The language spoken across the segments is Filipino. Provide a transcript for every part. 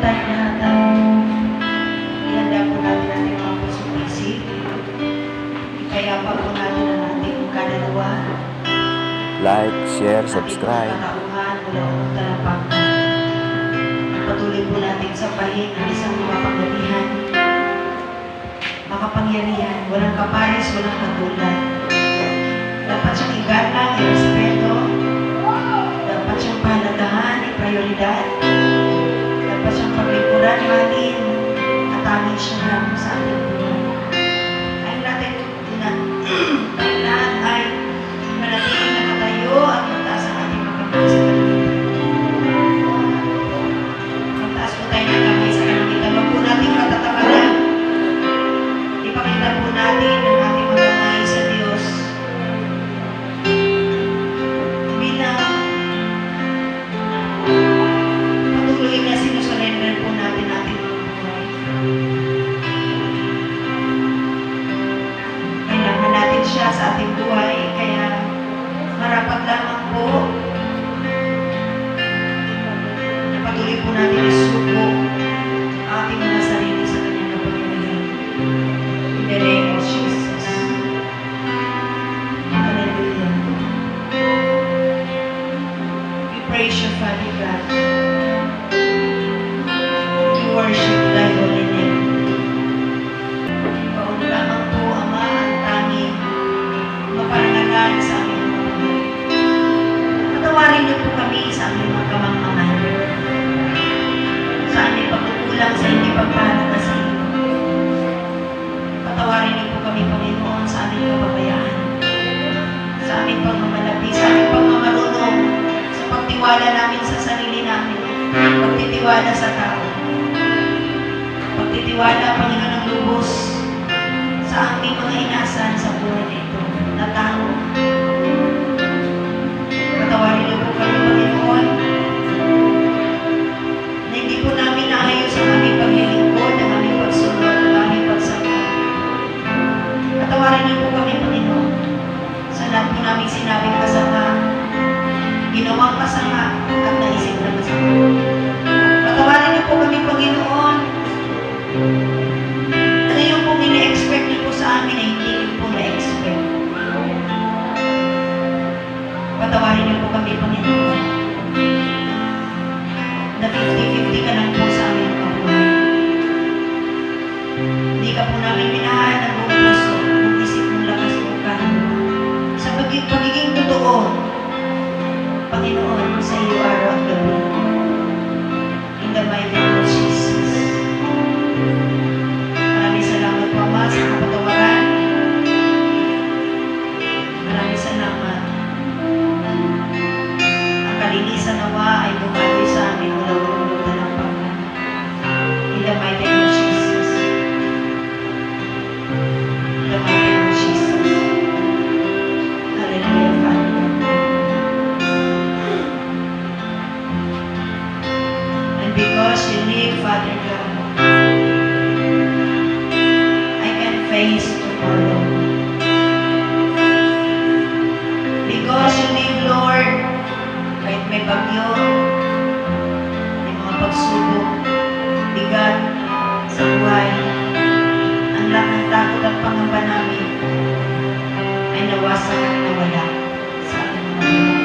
tayong lahat at ihanda po natin ating mga pusong isip. Ikayapa po natin ang ating kaluluwa. Like, share, subscribe. Katauhan mula unang talapakan. Patuloy po natin sampahin ang isang mapagdalihan, makapangyarihan, walang kapares, walang katulad. Dapat siyang igalang, i-respeto. Dapat siyang pahalagahan, i-prioridad. Dapat siyang paglikuran, mahalin. At tanging siya lang sa ating buhay. Ay natin na tayo lahat ay manatiling nakatayo at magtaas ang ating mga kamay sa kalangitan. Magtaas po tayo ng kamay sa kalangitan. Huwag po natin katatamaran. Ipakita po natin ang ating mga kamay sa Diyos. Bilang patuloy na sinusurrender po natin ating mga buhay. Kailangan natin siya sa ating buhay, kaya marapat lamang po na patuloy po natin isuko ang ating mga sarili sa kanyang kapangyarihan. In the name of Jesus. Hallelujah. We praise you, Father God. We worship thy holy name. Paon lamang po, Ama, ang tanging maparangalan sa aming mga buhay. Patawarin niyo po kami sa aming mga kamangmangan. Sa aming pagkukulang sa hindi pagpahalaga sa iyo. Patawarin niyo po kami, Panginoon, sa aming kababayaan. Sa aming pagmamalapi, sa aming pagmamarunong, sa pagtiwala namin sa sarili namin, pagtitiwala sa tao. Pagtitiwala, Panginoon, ng lubos sa aming mga inasan sa buhay na ito, na tao. Patawarin niyo po kami, Panginoon, na hindi po namin naayos ang aming paglilingkod, ang aming pagsunod, ang aming pagsama. Patawarin niyo po kami, Panginoon, sa lahat po namin sinabing masama, ginawang masama, at naisip na masama. Patawarin niyo po kami, Panginoon, ano yung pong ina-expect niyo po sa amin na hindi niyo po na-expect. Patawarin niyo po kami, Panginoon, na 50-50 ka lang po sa aming mga buhay. Hindi ka po namin minahal ng buong puso, kung isip mong lakas mo ka. Sa pagiging totoo, Panginoon, sa iyo araw at gabi. In the mighty name of Jesus. Maraming salamat po, Ama, sa kapatawaran. Maraming salamat. Ang kalinisan nawa ay bumati sa amin mula ulong talampakan. In the mighty name of Jesus. In the mighty name of Jesus. Hallelujah, Father. And because you live, Father God, I can face tomorrow. Because you live, Lord, kahit may bagyo, may mga pagsubok, bigat sa buhay, ang lahat ng takot at pangamba namin ay nawasak at nawala sa ating mga buhay.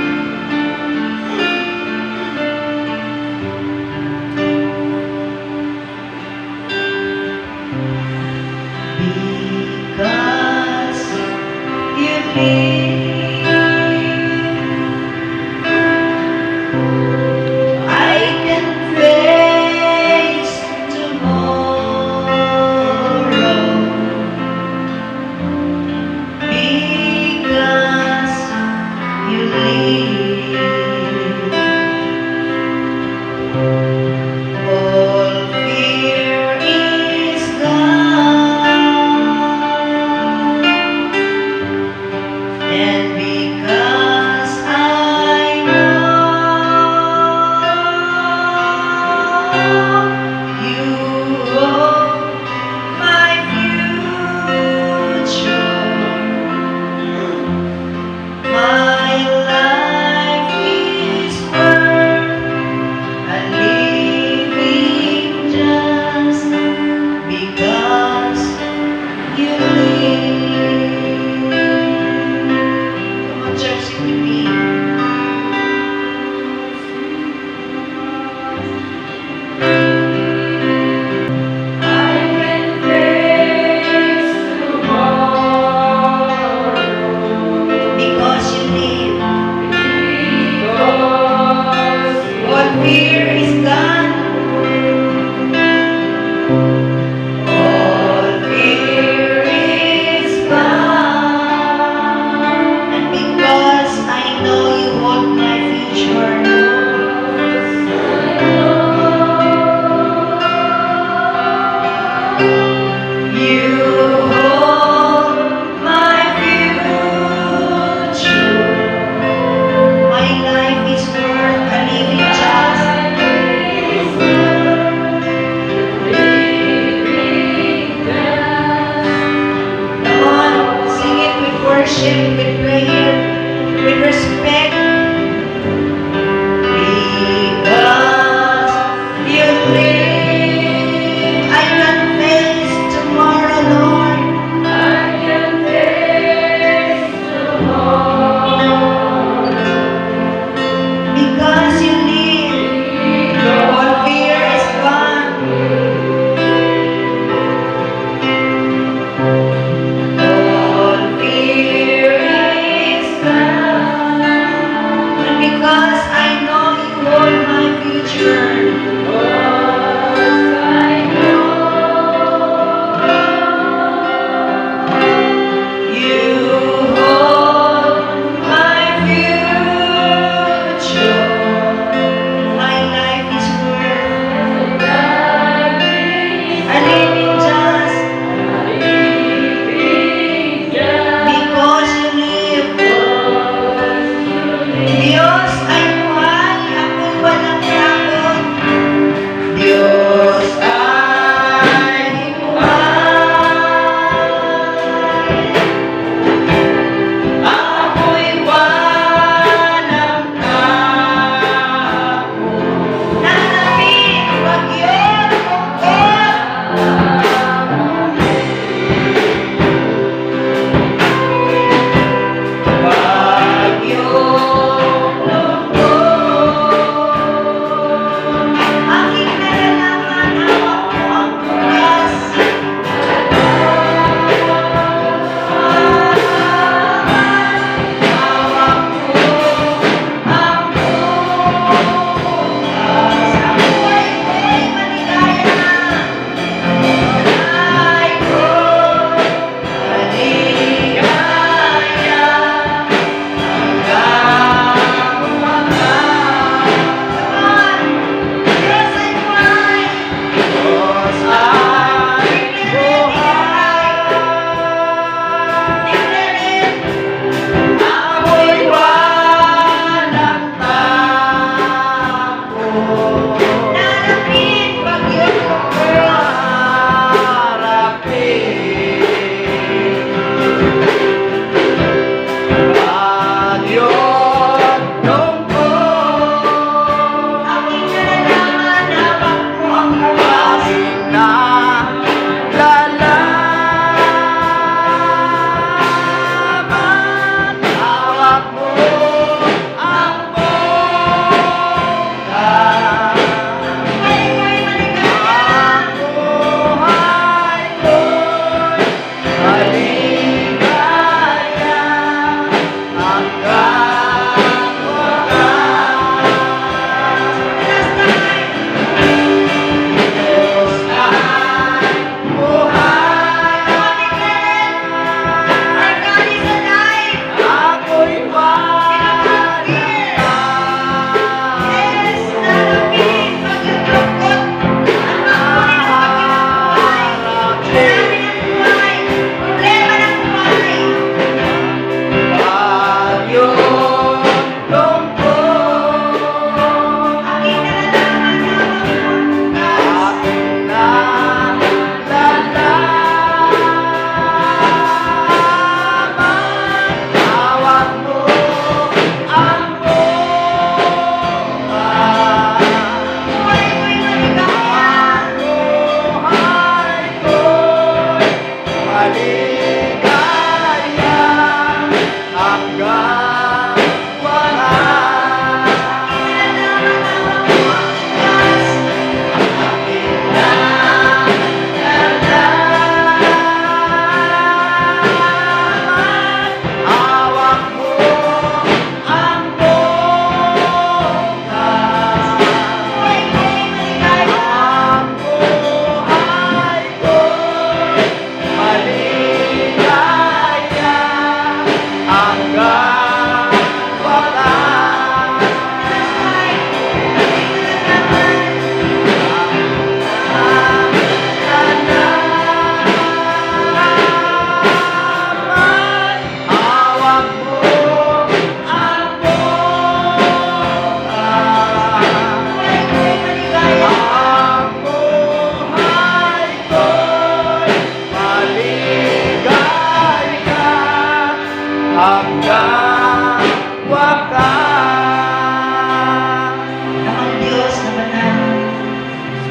Because you live, I can face tomorrow. Because you live, all fear is gone. And because I know you hold my future, my life is worth a living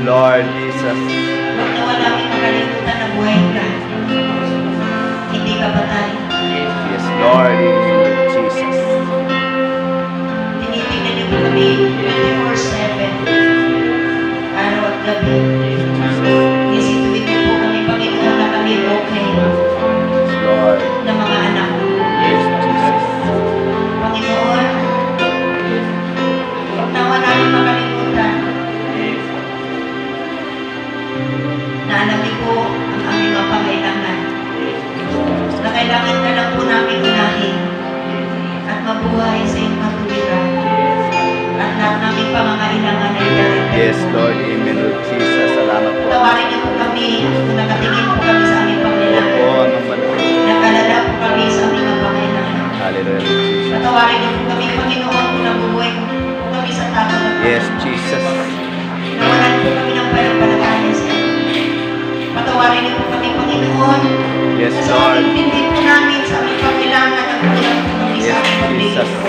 Lord Jesus. Huwag nawa namin makalimutan na buhay ka. Hindi ka patay. Yes, Lord, in the name of Jesus. Tinitingnan niyo po kami 24/7. Araw at gabi. Isituin niyo po kami, Panginoon, na kami okay Yes, Lord. na mga anak mo. Yes, Jesus. Panginoon, huwag nawa namin makalimutan na alam niyo po ang aming mga pangailangan. Na kailangan ka lang po namin unahin at mabuhay sa iyong katuwiran. At lahat naming pangangailangan ay darating. Yes, Lord, in the name of Jesus. Salamat po. Tawarin niyo po kami kung nakatingin po kami sa aming pangailangan. Opo, anong banal. Nag-alala po kami sa aming mga pangailangan. Hallelujah, Jesus. Patawarin niyo po kami, Panginoon, kung nabubuhay po kami sa takot at Yes, Jesus. nawalan po kami ng panampalataya sa iyo. Patawarin niyo po kami, Panginoon, Yes, na sa Lord. aming hindi po namin sa aming pangailangan at kulang po kami sa Yes, aming pagbigay Jesus. po.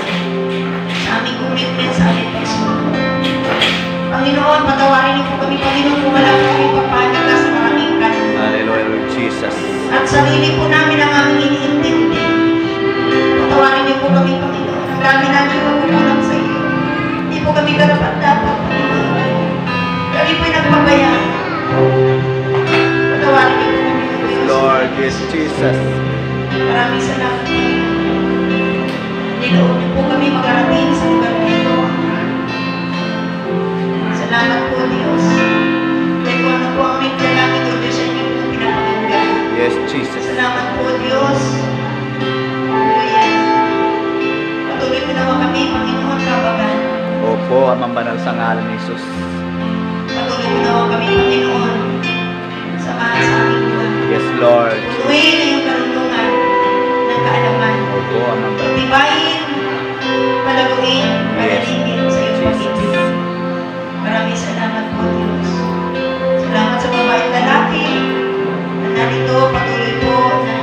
Sa aming commitment, sa aming pagsunod. Panginoon, patawarin niyo po kami, Panginoon, kung wala po kami papahala sa maraming kaluluwa. Hallelujah, Lord Jesus. At sarili po namin ang aming iniintindi. Patawarin niyo po kami, Panginoon. Ang dami namin magkukulang sa iyo. Hindi po kami karapat-dapat, Panginoon. Kami po'y nagpabayaan. Patawarin niyo po kami, Panginoon. Lord, yes, Jesus. Maraming salamat, Panginoon. Niloon niyo po kami magarating sa lugar nito. Salamat po, Diyos. Dahil kung ano po ang aming kailangan, o Diyos, ay niyo po pinapakinggan. Yes, Jesus. Salamat po, Diyos. Hallelujah. Patuloy mo naman kami, Panginoon, kabagan. Opo, amang banal sa ngalan ni Jesus. Patuloy mo naman kami, Panginoon, samahan sa aming buwan. Yes, Lord. Punuin na yung karunungan ng kaalaman. Opo, amang banal. Pagtibayin, palaguin, panalingin sa iyong pag-ibig. Maraming salamat po, Diyos. Salamat sa babaeng lalaki na narito, patuloy po na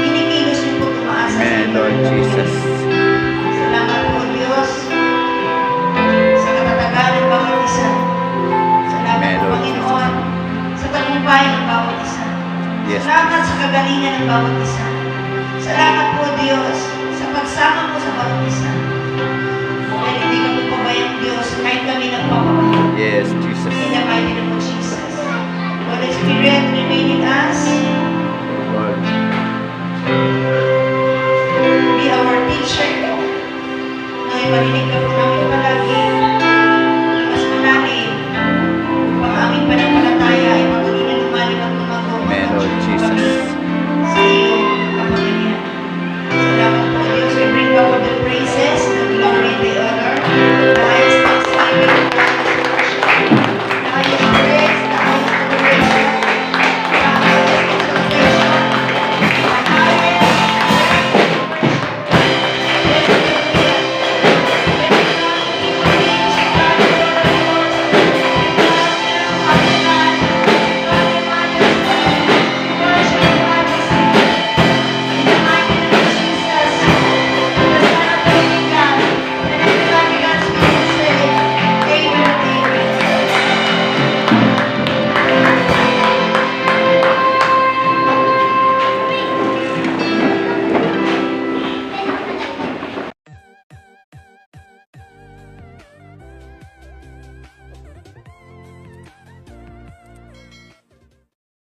inikilos niyo po tumaas sa Amen, Lord Jesus. Salamat po, Diyos, sa katatagan ng bawat isa. Salamat Amen, po, Lord Panginoon, sa tagumpay ng bawat isa. Yes. Salamat sa kagalingan ng bawat isa. Salamat